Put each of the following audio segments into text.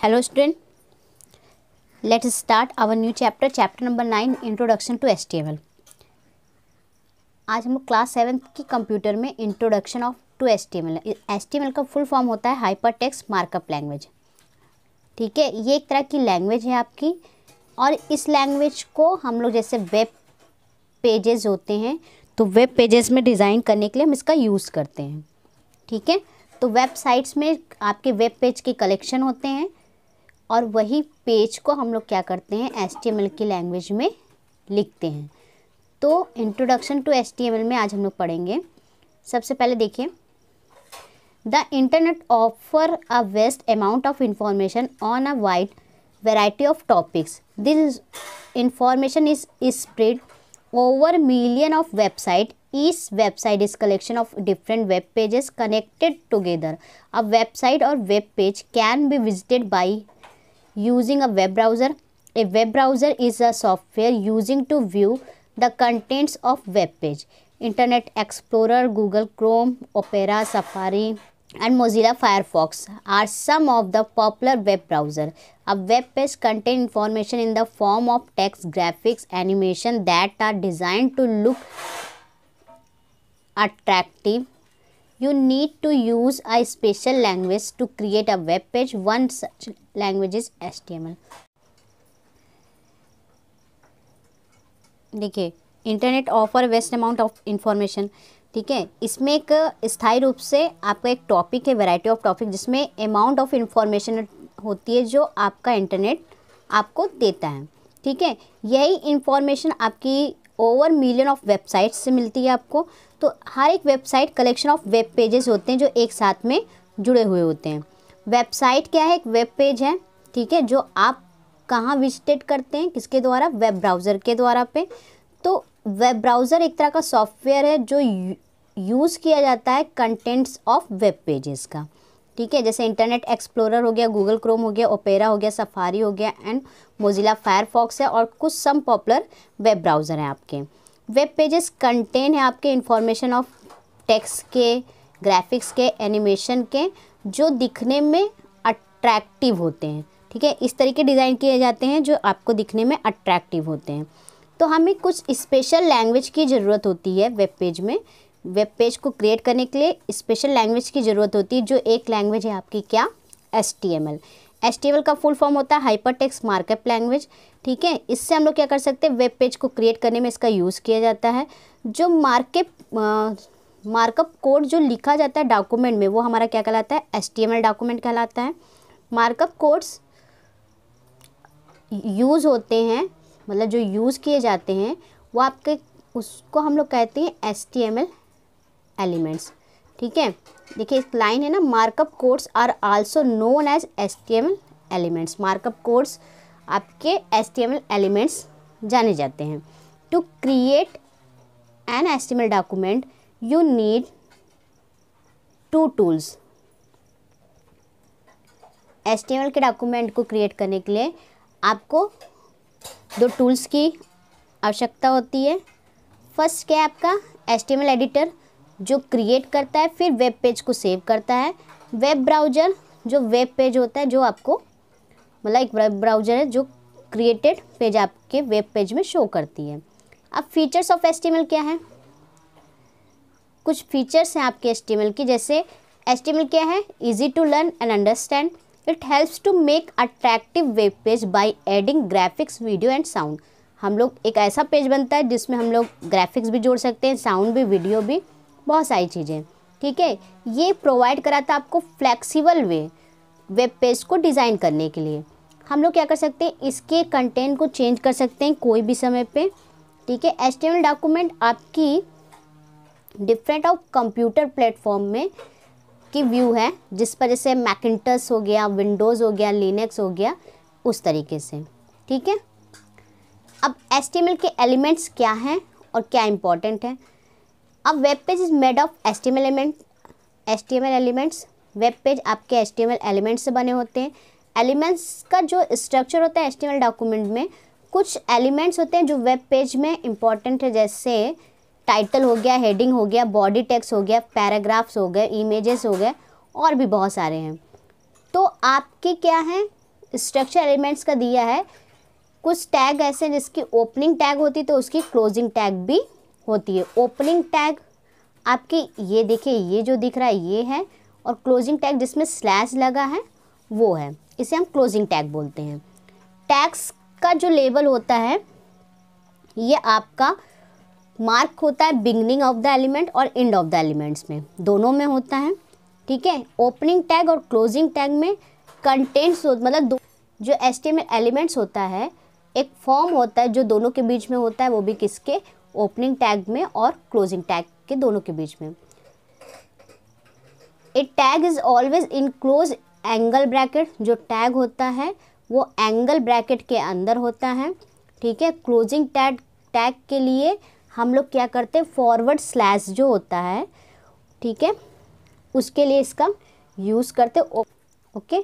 Hello student, let's start our new chapter, chapter number 9, Introduction to HTML। आज हम लोग class 7 की computer में introduction of to HTML। HTML का full form होता है हाइपर टेक्स्ट मार्कअप लैंग्वेज। ठीक है, ये एक तरह की लैंग्वेज है आपकी, और इस लैंग्वेज को हम लोग जैसे वेब पेजेस होते हैं तो वेब पेजेस में डिज़ाइन करने के लिए हम इसका यूज़ करते हैं। ठीक है, तो वेबसाइट्स में आपके वेब पेज के कलेक्शन होते हैं और वही पेज को हम लोग क्या करते हैं HTML की लैंग्वेज में लिखते हैं। तो इंट्रोडक्शन टू HTML में आज हम लोग पढ़ेंगे। सबसे पहले देखिए, the internet offer a vast amount of information on a wide variety of topics. This information is spread over million of website. Each website is collection of different web pages connected together. A website or web page can be visited by using a web browser. A web browser is a software using to view the contents of web page. Internet Explorer, Google Chrome, Opera, Safari and Mozilla Firefox are some of the popular web browser. A web page contains information in the form of text, graphics, animation that are designed to look attractive. You need to use a special language to create a web page. One such language is HTML. देखिए, internet offer vast amount of information. ठीक है, इसमें एक स्थायी रूप से आपका एक टॉपिक है, वैरायटी ऑफ टॉपिक, जिसमें अमाउंट ऑफ इंफॉर्मेशन होती है जो आपका इंटरनेट आपको देता है। ठीक है, यही इंफॉर्मेशन आपकी ओवर मिलियन ऑफ वेबसाइट्स से मिलती है आपको। तो हर एक website collection of web pages होते हैं जो एक साथ में जुड़े हुए होते हैं। वेबसाइट क्या है? एक वेब पेज है। ठीक है, जो आप कहाँ विजिट करते हैं, किसके द्वारा? वेब ब्राउज़र के द्वारा पे। तो वेब ब्राउज़र एक तरह का सॉफ्टवेयर है जो यूज़ किया जाता है कंटेंट्स ऑफ वेब पेजेस का। ठीक है, जैसे इंटरनेट एक्सप्लोरर हो गया, गूगल क्रोम हो गया, ओपेरा हो गया, सफारी हो गया एंड मोजिला फायरफॉक्स है, और कुछ सम पॉपुलर वेब ब्राउज़र हैं आपके। वेब पेजेस कंटेन है आपके इंफॉर्मेशन ऑफ टेक्स्ट के, ग्राफिक्स के, एनिमेशन के, जो दिखने में अट्रैक्टिव होते हैं। ठीक है, इस तरीके डिज़ाइन किए जाते हैं जो आपको दिखने में अट्रैक्टिव होते हैं। तो हमें कुछ स्पेशल लैंग्वेज की ज़रूरत होती है वेब पेज में। वेब पेज को क्रिएट करने के लिए स्पेशल लैंग्वेज की ज़रूरत होती है, जो एक लैंग्वेज है आपकी क्या? HTML। HTML का फुल फॉर्म होता है हाइपर टेक्स्ट मार्कअप लैंग्वेज। ठीक है, इससे हम लोग क्या कर सकते हैं, वेब पेज को क्रिएट करने में इसका यूज़ किया जाता है। जो मार्कअप कोड जो लिखा जाता है डॉक्यूमेंट में, वो हमारा क्या कहलाता है? HTML डॉक्यूमेंट कहलाता है। मार्कअप कोड्स यूज़ होते हैं, मतलब जो यूज़ किए जाते हैं वो आपके, उसको हम लोग कहते हैं HTML एलिमेंट्स। ठीक है, देखिए एक लाइन है ना, markup codes are also known as HTML elements. Markup codes आपके HTML एलिमेंट्स जाने जाते हैं। To create an HTML document you need to tools. HTML के डॉक्यूमेंट को क्रिएट करने के लिए आपको दो टूल्स की आवश्यकता होती है। फर्स्ट क्या है आपका? HTML एडिटर जो क्रिएट करता है, फिर वेब पेज को सेव करता है। वेब ब्राउज़र जो वेब पेज होता है, जो आपको मतलब एक वेब ब्राउज़र है जो क्रिएटेड पेज आपके वेब पेज में शो करती है। अब फीचर्स ऑफ HTML क्या है? कुछ फीचर्स हैं आपके HTML की, जैसे HTML क्या है? Easy to learn and understand. It helps to make attractive web page by adding graphics, video and sound. हम लोग एक ऐसा पेज बनता है जिसमें हम लोग ग्राफिक्स भी जोड़ सकते हैं, साउंड भी, वीडियो भी, बहुत सारी चीज़ें। ठीक है, ये प्रोवाइड कराता है आपको फ्लेक्सिबल वेब पेज को डिज़ाइन करने के लिए। हम लोग क्या कर सकते हैं, इसके कंटेंट को चेंज कर सकते हैं कोई भी समय पे। ठीक है, HTML डॉक्यूमेंट आपकी डिफरेंट ऑफ कंप्यूटर प्लेटफॉर्म में की व्यू है, जिस पर जैसे मैकिन्टोश हो गया, विंडोज़ हो गया, लिनक्स हो गया, उस तरीके से। ठीक है, अब HTML के एलिमेंट्स क्या हैं और क्या इंपॉर्टेंट है? अब web page is made of HTML elements. Web page आपके HTML एलिमेंट्स से बने होते हैं। एलिमेंट्स का जो स्ट्रक्चर होता है HTML डॉक्यूमेंट में, कुछ एलिमेंट्स होते हैं जो वेब पेज में इंपॉर्टेंट है, जैसे टाइटल हो गया, हेडिंग हो गया, बॉडी टेक्स्ट हो गया, पैराग्राफ्स हो गए, इमेजेस हो गए, और भी बहुत सारे हैं। तो आपके क्या हैं, स्ट्रक्चर एलिमेंट्स का दिया है, कुछ टैग ऐसे हैं जिसकी ओपनिंग टैग होती है तो उसकी क्लोजिंग टैग भी होती है। ओपनिंग टैग आपकी ये देखिए, ये जो दिख रहा है ये है, और क्लोजिंग टैग जिसमें स्लैश लगा है वो है, इसे हम क्लोजिंग टैग बोलते हैं। टैग्स का जो लेवल होता है ये आपका मार्क होता है बिगनिंग ऑफ द एलिमेंट और एंड ऑफ द एलिमेंट्स में, दोनों में होता है। ठीक है, ओपनिंग टैग और क्लोजिंग टैग में कंटेंट्स मतलब जो HTML एलिमेंट्स होता है, एक फॉर्म होता है जो दोनों के बीच में होता है, वो भी किसके, ओपनिंग टैग में और क्लोजिंग टैग के दोनों के बीच में। A tag is always in close angle bracket, जो टैग होता है वो एंगल ब्रैकेट के अंदर होता है। ठीक है, क्लोजिंग टैग के लिए हम लोग क्या करते हैं, फॉरवर्ड स्लैश जो होता है, ठीक है, उसके लिए इसका यूज़ करते। ओके,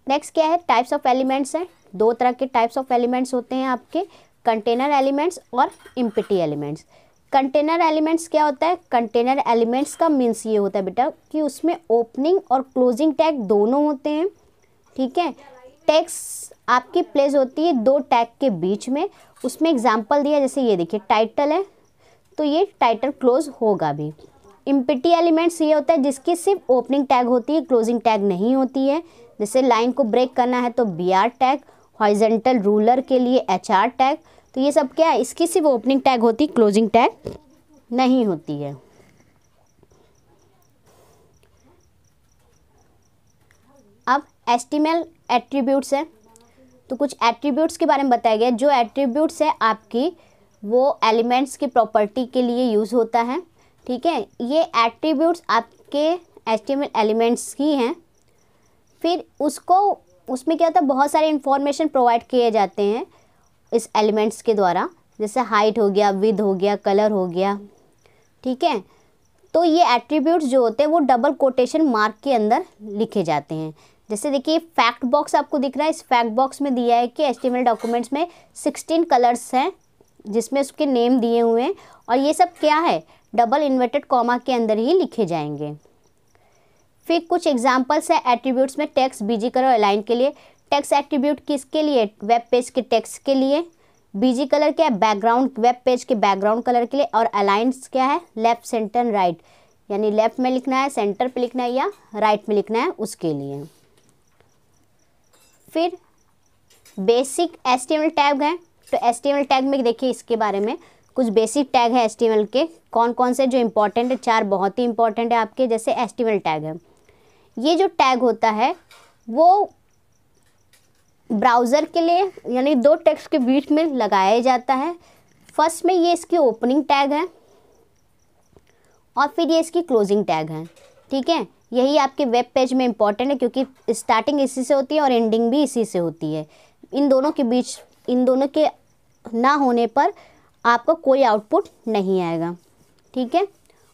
नेक्स्ट क्या है, टाइप्स ऑफ एलिमेंट्स है। दो तरह के टाइप्स ऑफ एलिमेंट्स होते हैं आपके, कंटेनर एलिमेंट्स और एम्प्टी एलिमेंट्स। कंटेनर एलिमेंट्स क्या होता है, कंटेनर एलिमेंट्स का मीन्स ये होता है बेटा कि उसमें ओपनिंग और क्लोजिंग टैग दोनों होते हैं। ठीक है, टैग्स आपकी प्लेस होती है दो टैग के बीच में, उसमें एग्जांपल दिया, जैसे ये देखिए टाइटल है तो ये टाइटल क्लोज होगा भी। एम्प्टी एलिमेंट्स ये होता है जिसकी सिर्फ ओपनिंग टैग होती है, क्लोजिंग टैग नहीं होती है। जैसे लाइन को ब्रेक करना है तो BR टैग, हॉरिजॉन्टल रूलर के लिए HR टैग, तो ये सब क्या है, इसकी सिर्फ ओपनिंग टैग होती है, क्लोजिंग टैग नहीं होती है। अब HTML एट्रीब्यूट्स है, तो कुछ एट्रीब्यूट्स के बारे में बताया गया। जो एट्रीब्यूट्स है आपकी वो एलिमेंट्स की प्रॉपर्टी के लिए यूज़ होता है। ठीक है, ये एट्रीब्यूट्स आपके HTML एलिमेंट्स की हैं। फिर उसमें क्या होता है, बहुत सारे इंफॉर्मेशन प्रोवाइड किए जाते हैं इस एलिमेंट्स के द्वारा, जैसे हाइट हो गया, विड्थ हो गया, कलर हो गया। ठीक है, तो ये एट्रीब्यूट्स जो होते हैं वो डबल कोटेशन मार्क के अंदर लिखे जाते हैं। जैसे देखिए फैक्ट बॉक्स आपको दिख रहा है, इस फैक्ट बॉक्स में दिया है कि HTML डॉक्यूमेंट्स में 16 कलर्स हैं जिसमें उसके नेम दिए हुए हैं, और ये सब क्या है, डबल इन्वर्टेड कॉमा के अंदर ही लिखे जाएंगे। फिर कुछ एग्जांपल्स है एट्रीब्यूट्स में, टेक्स्ट, बीजी कलर और अलाइन के लिए। टेक्स्ट एट्रीब्यूट किसके लिए, वेब पेज के टेक्स्ट के लिए। बीजी कलर क्या है, बैकग्राउंड, वेब पेज के बैकग्राउंड कलर के लिए। और अलाइंस क्या है, लेफ्ट, सेंटर, राइट, यानी लेफ्ट में लिखना है, सेंटर पे लिखना है या राइट में लिखना है, उसके लिए। फिर बेसिक HTML टैग है, तो HTML टैग में देखिए इसके बारे में कुछ बेसिक टैग है HTML के, कौन कौन से जो इंपॉर्टेंट है, 4 बहुत ही इंपॉर्टेंट है आपके। जैसे HTML टैग है, ये जो टैग होता है वो ब्राउज़र के लिए, यानी दो टेक्स्ट के बीच में लगाया जाता है। फर्स्ट में ये इसकी ओपनिंग टैग है और फिर ये इसकी क्लोजिंग टैग है। ठीक है, यही आपके वेब पेज में इंपॉर्टेंट है क्योंकि स्टार्टिंग इसी से होती है और एंडिंग भी इसी से होती है। इन दोनों के बीच, इन दोनों के ना होने पर आपको कोई आउटपुट नहीं आएगा। ठीक है,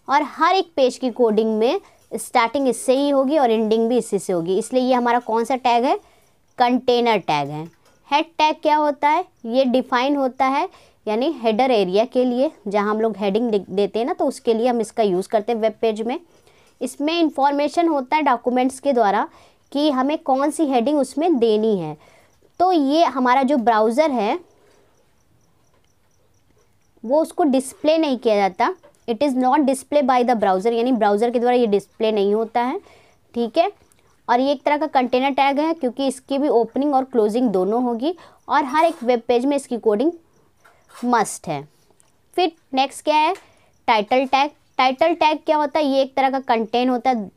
और हर एक पेज की कोडिंग में स्टार्टिंग इससे ही होगी और एंडिंग भी इसी से होगी, इसलिए ये हमारा कौन सा टैग है, कंटेनर टैग है। हेड टैग क्या होता है, ये डिफाइन होता है यानी हेडर एरिया के लिए, जहाँ हम लोग हेडिंग देते हैं ना, तो उसके लिए हम इसका यूज़ करते हैं वेब पेज में। इसमें इंफॉर्मेशन होता है डॉक्यूमेंट्स के द्वारा कि हमें कौन सी हेडिंग उसमें देनी है। तो ये हमारा जो ब्राउज़र है वो उसको डिस्प्ले नहीं किया जाता, it is not display by the browser, यानी ब्राउज़र के द्वारा ये डिस्प्ले नहीं होता है। ठीक है, और ये एक तरह का कंटेनर टैग है क्योंकि इसकी भी ओपनिंग और क्लोजिंग दोनों होगी और हर एक वेब पेज में इसकी कोडिंग मस्ट है। फिर नेक्स्ट क्या है, टाइटल टैग। टाइटल टैग क्या होता है, ये एक तरह का कंटेंट होता है,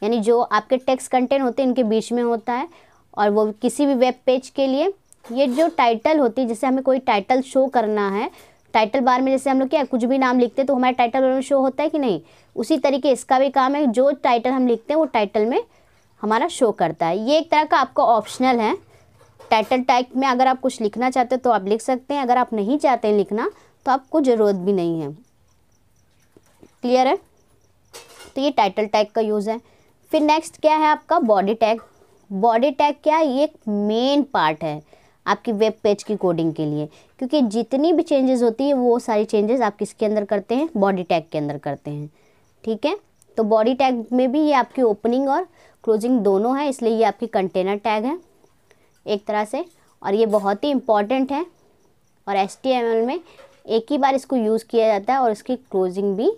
यानी जो आपके टेक्स्ट कंटेंट होते हैं इनके बीच में होता है, और वो किसी भी वेब पेज के लिए ये जो टाइटल होती है, जैसे हमें कोई टाइटल शो करना है, टाइटल बार में जैसे हम लोग क्या कुछ भी नाम लिखते हैं तो हमारे टाइटल बार में शो होता है कि नहीं, उसी तरीके इसका भी काम है, जो टाइटल हम लिखते हैं वो टाइटल में हमारा शो करता है। ये एक तरह का आपका ऑप्शनल है। टाइटल टैग में अगर आप कुछ लिखना चाहते हो तो आप लिख सकते हैं, अगर आप नहीं चाहते हैं लिखना तो आपको ज़रूरत भी नहीं है। क्लियर है, तो ये टाइटल टैग का यूज़ है। फिर नेक्स्ट क्या है आपका बॉडी टैग। बॉडी टैग क्या है, ये एक मेन पार्ट है आपकी वेब पेज की कोडिंग के लिए, क्योंकि जितनी भी चेंजेस होती है वो सारी चेंजेस आप किसके अंदर करते हैं, बॉडी टैग के अंदर करते हैं। ठीक है, तो बॉडी टैग में भी ये आपकी ओपनिंग और क्लोजिंग दोनों है, इसलिए ये आपकी कंटेनर टैग है। एक तरह से, और ये बहुत ही इम्पॉर्टेंट है और HTML में एक ही बार इसको यूज़ किया जाता है और इसकी क्लोजिंग भी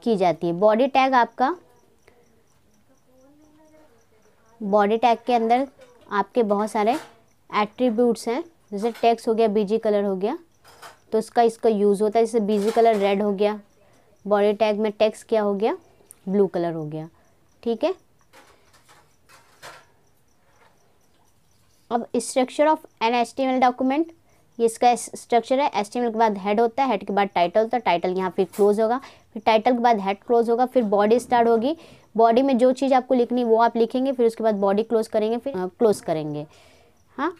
की जाती है। बॉडी टैग आपका, बॉडी टैग के अंदर आपके बहुत सारे एट्रीब्यूट्स हैं, जैसे टेक्स्ट हो गया, बीजी कलर हो गया, तो इसका यूज़ होता है। जैसे बीजी कलर रेड हो गया, बॉडी टैग में टेक्स्ट क्या हो गया, ब्लू कलर हो गया। ठीक है, अब structure of an HTML document, ये इसका स्ट्रक्चर है। HTML के बाद हेड होता है, हेड के बाद टाइटल होता है, टाइटल यहाँ फिर क्लोज होगा, फिर टाइटल के बाद हेड क्लोज होगा, फिर बॉडी स्टार्ट होगी। बॉडी में जो चीज़ आपको लिखनी वो आप लिखेंगे, फिर उसके बाद बॉडी क्लोज करेंगे, फिर क्लोज करेंगे। हाँ,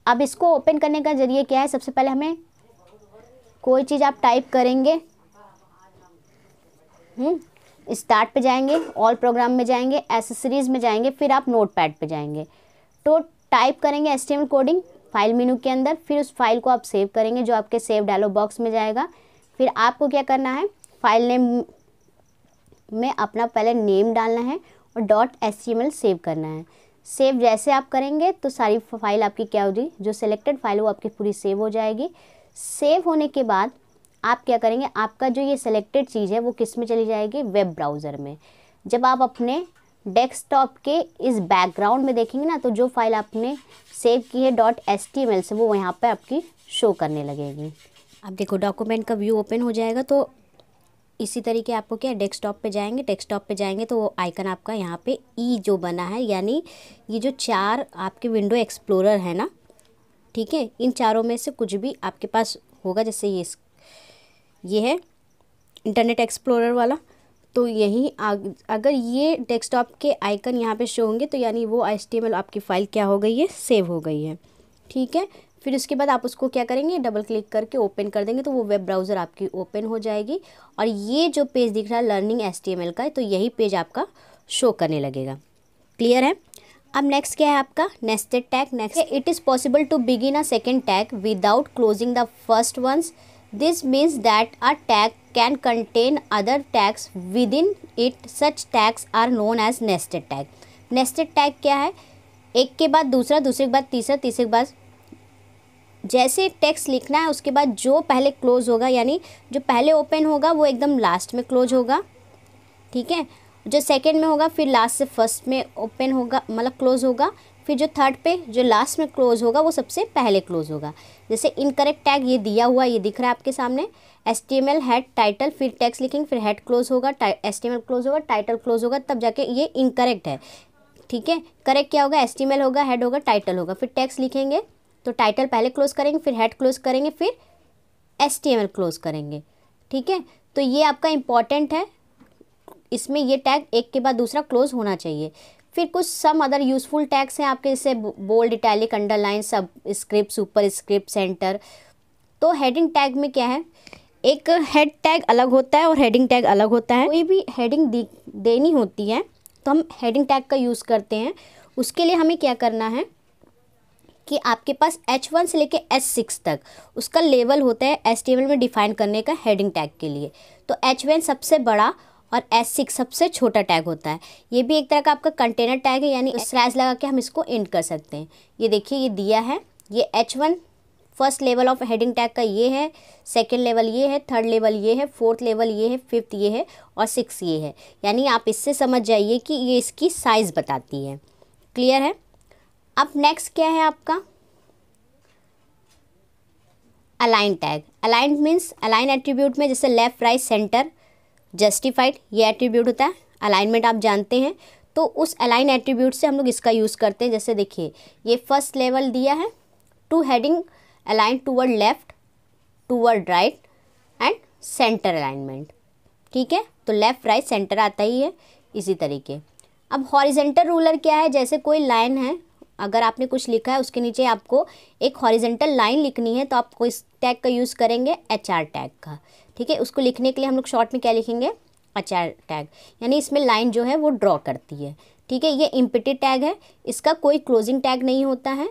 अब इसको ओपन करने का जरिए क्या है, सबसे पहले हमें कोई चीज़ आप टाइप करेंगे, स्टार्ट पे जाएंगे, ऑल प्रोग्राम में जाएंगे, एसेसरीज में जाएंगे, फिर आप नोटपैड पे जाएंगे, तो टाइप करेंगे HTML कोडिंग फाइल मेनू के अंदर, फिर उस फाइल को आप सेव करेंगे जो आपके सेव डायलॉग बॉक्स में जाएगा। फिर आपको क्या करना है, फाइल नेम में अपना पहले नेम डालना है और .html सेव करना है। सेव जैसे आप करेंगे तो सारी फाइल आपकी क्या होगी, जो सिलेक्टेड फाइल वो आपकी पूरी सेव हो जाएगी। सेव होने के बाद आप क्या करेंगे, आपका जो ये सिलेक्टेड चीज़ है वो किस में चली जाएगी, वेब ब्राउज़र में। जब आप अपने डेस्कटॉप के इस बैकग्राउंड में देखेंगे ना, तो जो फाइल आपने सेव की है .html से, वो यहाँ पे आपकी शो करने लगेगी। अब देखो डॉक्यूमेंट का व्यू ओपन हो जाएगा, तो इसी तरीके आपको क्या, डेस्कटॉप पे जाएंगे, डेस्कटॉप पे जाएंगे तो वो आइकन आपका यहाँ पे ई जो बना है, यानी ये जो 4 आपके विंडो एक्सप्लोरर है ना, ठीक है, इन चारों में से कुछ भी आपके पास होगा। जैसे ये है इंटरनेट एक्सप्लोरर वाला, तो यही अगर ये डेस्कटॉप के आइकन यहाँ पे शो होंगे तो यानी वो HTML आपकी फ़ाइल क्या हो गई है, सेव हो गई है। ठीक है, फिर उसके बाद आप उसको क्या करेंगे, डबल क्लिक करके ओपन कर देंगे, तो वो वेब ब्राउज़र आपकी ओपन हो जाएगी। और ये जो पेज दिख रहा है लर्निंग HTML का, तो यही पेज आपका शो करने लगेगा। क्लियर है। अब नेक्स्ट क्या है आपका, nested tag. Next, it is possible to begin a second tag without closing the first ones. This means that a tag can contain other tags within it. Such tags are known as nested tag. Nested tag क्या है, एक के बाद दूसरा, दूसरे के बाद तीसरा, तीसरे के बाद जैसे टेक्स्ट लिखना है उसके बाद जो पहले क्लोज होगा, यानी जो पहले ओपन होगा वो एकदम लास्ट में क्लोज होगा। ठीक है, जो सेकंड में होगा फिर लास्ट से फर्स्ट में ओपन होगा, मतलब क्लोज होगा, फिर जो थर्ड पे जो लास्ट में क्लोज होगा वो सबसे पहले क्लोज होगा। जैसे इनकरेक्ट टैग ये दिया हुआ, ये दिख रहा है आपके सामने, HTML हेड टाइटल, फिर टेक्स्ट लिखेंगे, फिर हेड क्लोज होगा, HTML क्लोज होगा, टाइटल क्लोज होगा, तब जाके ये इनकरेक्ट है। ठीक है, करेक्ट क्या होगा, HTML होगा, हेड होगा, टाइटल होगा, फिर टेक्स्ट लिखेंगे तो टाइटल पहले क्लोज करेंगे, फिर हेड क्लोज करेंगे, फिर HTML क्लोज करेंगे। ठीक है, तो ये आपका इम्पॉर्टेंट है, इसमें ये टैग एक के बाद दूसरा क्लोज होना चाहिए। फिर कुछ सम अदर यूज़फुल टैग्स हैं आपके, जैसे बोल्ड, इटैलिक, अंडरलाइन, सब स्क्रिप्ट, सुपर स्क्रिप्ट, सेंटर। तो हेडिंग टैग में क्या है, एक हेड टैग अलग होता है और हेडिंग टैग अलग होता है। कोई भी हेडिंग देनी होती है तो हम हेडिंग टैग का यूज़ करते हैं। उसके लिए हमें क्या करना है कि आपके पास H1 से लेके H6 तक उसका लेवल होता है HTML में डिफाइन करने का हेडिंग टैग के लिए। तो H1 सबसे बड़ा और H6 सबसे छोटा टैग होता है। ये भी एक तरह का आपका कंटेनर टैग है, यानी स्लैश लगा के हम इसको एंड कर सकते हैं। ये देखिए ये दिया है, ये H1 first level of heading tag का ये है, सेकंड लेवल ये है, थर्ड लेवल ये है, फोर्थ लेवल ये है, फिफ्थ ये है और सिक्स ये है। यानी आप इससे समझ जाइए कि ये इसकी साइज़ बताती है। क्लियर है। अब नेक्स्ट क्या है आपका, align tag. Align means align attribute में जैसे लेफ्ट, राइट, सेंटर, जस्टिफाइड, ये एट्रीब्यूट होता है। अलाइनमेंट आप जानते हैं, तो उस अलाइन एट्रीब्यूट से हम लोग इसका यूज़ करते हैं। जैसे देखिए ये फर्स्ट लेवल दिया है, two heading align toward left, toward right and centre alignment. ठीक है, तो लेफ्ट, राइट, सेंटर आता ही है इसी तरीके। अब हॉरिजेंटल रूलर क्या है, जैसे कोई लाइन है, अगर आपने कुछ लिखा है उसके नीचे आपको एक हॉरिजेंटल लाइन लिखनी है तो आपको इस टैग का यूज़ करेंगे, HR टैग का। ठीक है, उसको लिखने के लिए हम लोग शॉर्ट में क्या लिखेंगे, HR टैग, यानी इसमें लाइन जो है वो ड्रॉ करती है। ठीक है, ये इम्पिटी टैग है, इसका कोई क्लोजिंग टैग नहीं होता है।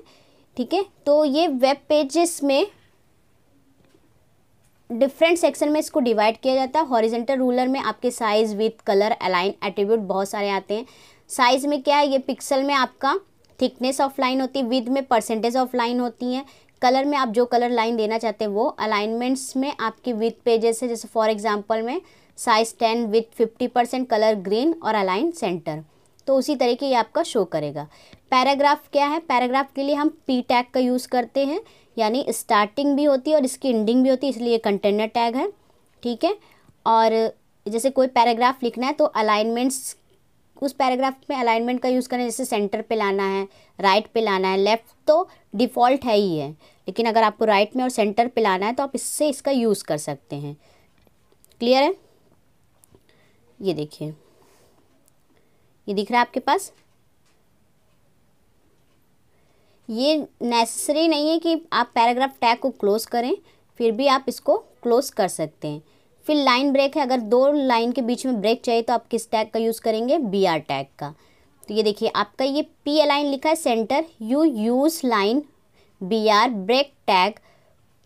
ठीक है, तो ये वेब पेजेस में डिफरेंट सेक्शन में इसको डिवाइड किया जाता है। हॉरिजेंटल रूलर में आपके size, width, colour, align, attribute बहुत सारे आते हैं। साइज़ में क्या है, ये पिक्सल में आपका थिकनेस ऑफ लाइन होती है, विड्थ में परसेंटेज ऑफ लाइन होती है, कलर में आप जो कलर लाइन देना चाहते हैं वो, अलाइनमेंट्स में आपकी विथ पेजेस है, जैसे फॉर एग्जांपल में साइज 10 विथ 50% कलर ग्रीन और अलाइन सेंटर, तो उसी तरीके ये आपका शो करेगा। पैराग्राफ क्या है, पैराग्राफ के लिए हम पी टैग का यूज़ करते हैं, यानी स्टार्टिंग भी होती है और इसकी एंडिंग भी होती है, इसलिए कंटेनर टैग है, ठीक है। और जैसे कोई पैराग्राफ लिखना है तो अलाइनमेंट्स, उस पैराग्राफ में अलाइनमेंट का यूज़ करें, जैसे सेंटर पे लाना है, राइट पे लाना है, लेफ़्ट तो डिफ़ॉल्ट है ही है, लेकिन अगर आपको राइट में और सेंटर पे लाना है तो आप इससे इसका यूज़ कर सकते हैं। क्लियर है? ये देखिए, ये दिख रहा है आपके पास। ये नेसेसरी नहीं है कि आप पैराग्राफ टैग को क्लोज़ करें, फिर भी आप इसको क्लोज़ कर सकते हैं। फिर लाइन ब्रेक है, अगर दो लाइन के बीच में ब्रेक चाहिए तो आप किस टैग का यूज़ करेंगे, बी आर टैग का। तो ये देखिए आपका ये पी अलाइन लिखा है center, you use line B R break tag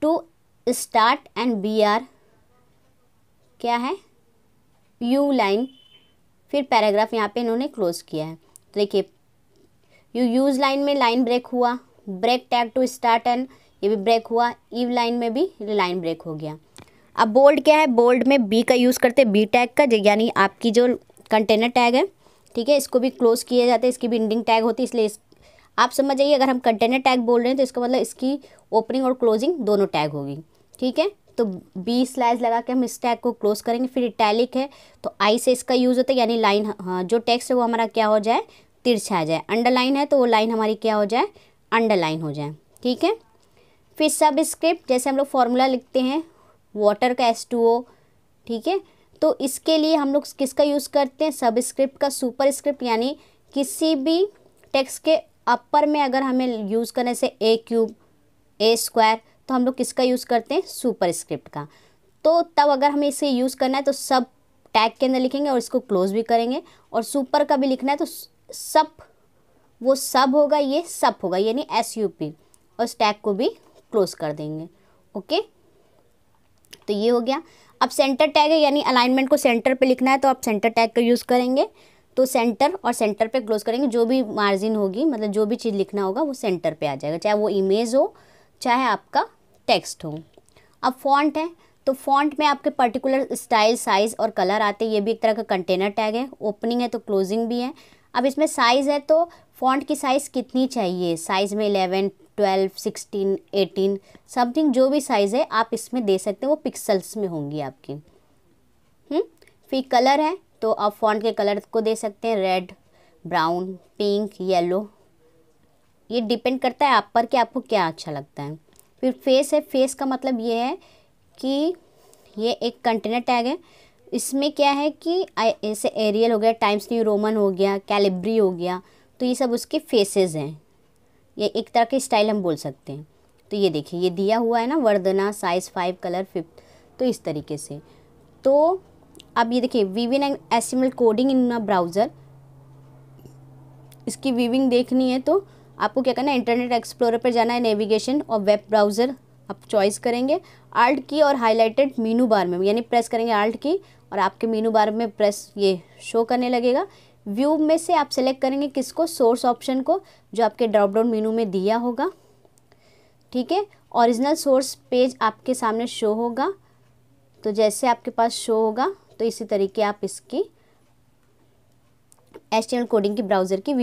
to start and B R क्या है, यू लाइन, फिर पैराग्राफ यहाँ पे इन्होंने क्लोज़ किया है। तो देखिए यू यूज़ लाइन में लाइन ब्रेक हुआ, break tag to start and ये भी ब्रेक हुआ, ईव लाइन में भी लाइन ब्रेक हो गया। अब बोल्ड क्या है, बोल्ड में बी का यूज़ करते हैं, बी टैग का, यानी आपकी जो कंटेनर टैग है, ठीक है, इसको भी क्लोज़ किया जाता है, इसकी भी एंडिंग टैग होती है, इसलिए आप समझ जाइए अगर हम कंटेनर टैग बोल रहे हैं तो इसका मतलब इसकी ओपनिंग और क्लोजिंग दोनों टैग होगी, ठीक है। तो बी स्लैश लगा के हम इस टैग को क्लोज़ करेंगे। फिर इटैलिक है तो आई से इसका यूज़ होता है, यानी लाइन जो टेक्स्ट है वो हमारा क्या हो जाए, तिरछा आ जाए। अंडरलाइन है तो वो लाइन हमारी क्या हो जाए, अंडरलाइन हो जाए, ठीक है। फिर सब स्क्रिप्ट, जैसे हम लोग फॉर्मूला लिखते हैं वाटर का H2O, ठीक है, तो इसके लिए हम लोग किसका यूज़ करते हैं, सब स्क्रिप्ट का। सुपर स्क्रिप्ट यानी किसी भी टेक्स्ट के अपर में अगर हमें यूज़ करने से ए क्यूब, ए स्क्वायर, तो हम लोग किसका यूज़ करते हैं, सुपर स्क्रिप्ट का। तो तब अगर हमें इसे यूज़ करना है तो सब टैग के अंदर लिखेंगे और इसको क्लोज भी करेंगे, और सुपर का भी लिखना है तो सब, वो सब होगा, ये सब होगा, यानी SUP, और इस टैग को भी क्लोज कर देंगे। ओके, तो ये हो गया। अब सेंटर टैग है, यानी अलाइनमेंट को सेंटर पे लिखना है तो आप सेंटर टैग का यूज़ करेंगे, तो सेंटर और सेंटर पे क्लोज करेंगे, जो भी मार्जिन होगी, मतलब जो भी चीज़ लिखना होगा वो सेंटर पे आ जाएगा, चाहे वो इमेज हो चाहे आपका टेक्स्ट हो। अब फॉन्ट है, तो फॉन्ट में आपके पर्टिकुलर स्टाइल, साइज़ और कलर आते हैं, ये भी एक तरह का कंटेनर टैग है। ओपनिंग है तो क्लोजिंग भी है। अब इसमें साइज़ है तो फॉन्ट की साइज़ कितनी चाहिए, साइज़ में 11, 12, 16, 18 समथिंग जो भी साइज़ है आप इसमें दे सकते हैं, वो पिक्सल्स में होंगी आपकी। फिर कलर है तो आप फॉन्ट के कलर को दे सकते हैं, रेड, ब्राउन, पिंक, येलो, ये डिपेंड करता है आप पर कि आपको क्या अच्छा लगता है। फिर फेस है, फेस का मतलब ये है कि ये एक कंटेनर टैग है, इसमें क्या है कि ऐसे एरियल हो गया, टाइम्स न्यू रोमन हो गया, कैलिब्री हो गया, तो ये सब उसके फेसेस हैं, ये एक तरह के स्टाइल हम बोल सकते हैं। तो ये देखिए ये दिया हुआ है ना, वर्धना, साइज़ 5, कलर 5, तो इस तरीके से। तो अब ये देखिए weaving and HTML coding in a browser, इसकी वीविंग देखनी है तो आपको क्या करना है, इंटरनेट एक्सप्लोरर पर जाना है, नेविगेशन और वेब ब्राउज़र आप चॉइस करेंगे, आल्ट की और हाईलाइटेड मीनू बार में, यानी प्रेस करेंगे आल्ट की और आपके मीनू बार में प्रेस ये शो करने लगेगा। व्यू में से आप सेलेक्ट करेंगे किसको, सोर्स ऑप्शन को, जो आपके ड्रॉप डाउन मेनू में दिया होगा, ठीक है। ओरिजिनल सोर्स पेज आपके सामने शो होगा, तो जैसे आपके पास शो होगा तो इसी तरीके आप इसकी HTML कोडिंग की ब्राउज़र की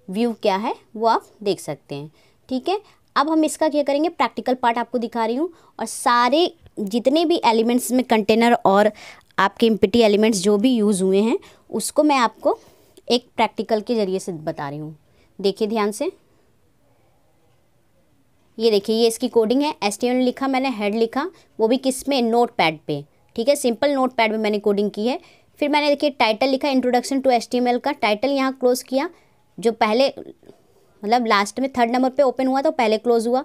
व्यू क्या है वो आप देख सकते हैं, ठीक है। अब हम इसका क्या करेंगे, प्रैक्टिकल पार्ट आपको दिखा रही हूँ, और सारे जितने भी एलिमेंट्स में कंटेनर और आपके एम्प्टी एलिमेंट्स जो भी यूज़ हुए हैं उसको मैं आपको एक प्रैक्टिकल के ज़रिए से बता रही हूँ। देखिए ध्यान से, ये देखिए ये इसकी कोडिंग है, HTML लिखा मैंने, हेड लिखा, वो भी किस में, नोट पैड पे, ठीक है, सिंपल नोट पैड में मैंने कोडिंग की है। फिर मैंने देखिए टाइटल लिखा, इंट्रोडक्शन टू HTML का टाइटल यहाँ क्लोज़ किया, जो पहले मतलब लास्ट में 3rd नंबर पे ओपन हुआ तो पहले क्लोज़ हुआ।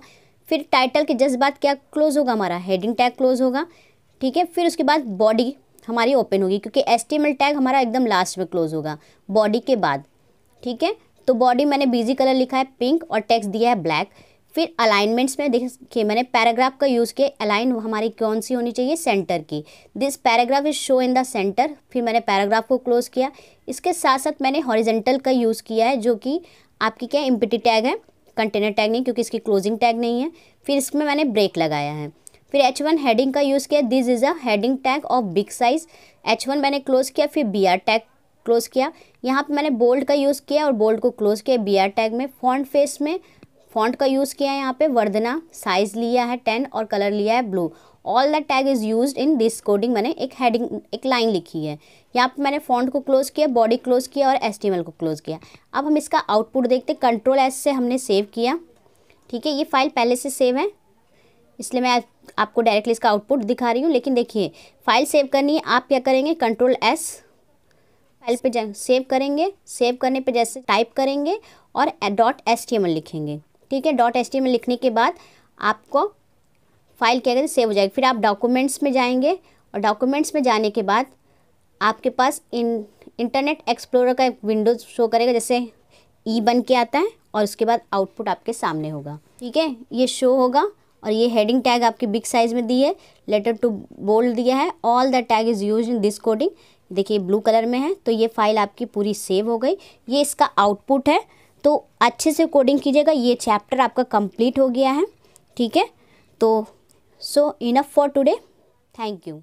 फिर टाइटल के जस्ट बाद क्या क्लोज़ होगा, हमारा हेडिंग टैग क्लोज़ होगा, ठीक है। फिर उसके बाद बॉडी हमारी ओपन होगी, क्योंकि HTML टैग हमारा एकदम लास्ट में क्लोज़ होगा बॉडी के बाद, ठीक है। तो बॉडी मैंने बिजी कलर लिखा है पिंक और टेक्स्ट दिया है ब्लैक। फिर अलाइनमेंट्स में देखिए मैंने पैराग्राफ का यूज़ किया, अलाइन हमारी कौन सी होनी चाहिए, सेंटर की, this paragraph is show in the centre. फिर मैंने पैराग्राफ को क्लोज़ किया, इसके साथ साथ मैंने हॉरिजेंटल का यूज़ किया है, जो कि आपकी क्या एम्प्टी टैग है, कंटेनर टैग नहीं, क्योंकि इसकी क्लोजिंग टैग नहीं है। फिर इसमें मैंने ब्रेक लगाया है। फिर H1 हेडिंग का यूज़ किया, this is a heading tag of big size. H1 मैंने क्लोज किया, फिर BR टैग क्लोज किया। यहाँ पे मैंने बोल्ड का यूज़ किया और बोल्ड को क्लोज किया BR टैग में। फॉन्ट फेस में फॉन्ट का यूज़ किया है, यहाँ पे वर्धना, साइज़ लिया है 10 और कलर लिया है blue. All the tag is used in this coding, मैंने एक हेडिंग एक लाइन लिखी है। यहाँ पे मैंने फॉन्ट को क्लोज किया, बॉडी क्लोज किया और HTML को क्लोज किया। अब हम इसका आउटपुट देखते, Ctrl+S से हमने सेव किया। ठीक है, ये फाइल पहले से सेव है इसलिए मैं आपको डायरेक्टली इसका आउटपुट दिखा रही हूँ। लेकिन देखिए, फाइल सेव करनी है, आप क्या करेंगे, Ctrl+S, फाइल पे सेव करेंगे। सेव करने पे जैसे टाइप करेंगे और .html लिखेंगे। ठीक है, .html लिखने के बाद आपको फाइल क्या करें, सेव हो जाएगी। फिर आप डॉक्यूमेंट्स में जाएंगे और डॉक्यूमेंट्स में जाने के बाद आपके पास इंटरनेट एक्सप्लोरर का एक विंडो शो करेगा, जैसे ई बन के आता है और उसके बाद आउटपुट आपके सामने होगा। ठीक है, ये शो होगा और ये हेडिंग टैग आपकी बिग साइज़ में दी है, लेटर टू बोल्ड दिया है, all the tag is used in this coding. देखिए ब्लू कलर में है, तो ये फाइल आपकी पूरी सेव हो गई। ये इसका आउटपुट है। तो अच्छे से कोडिंग कीजिएगा, ये चैप्टर आपका कंप्लीट हो गया है। ठीक है, तो so enough for today, thank you.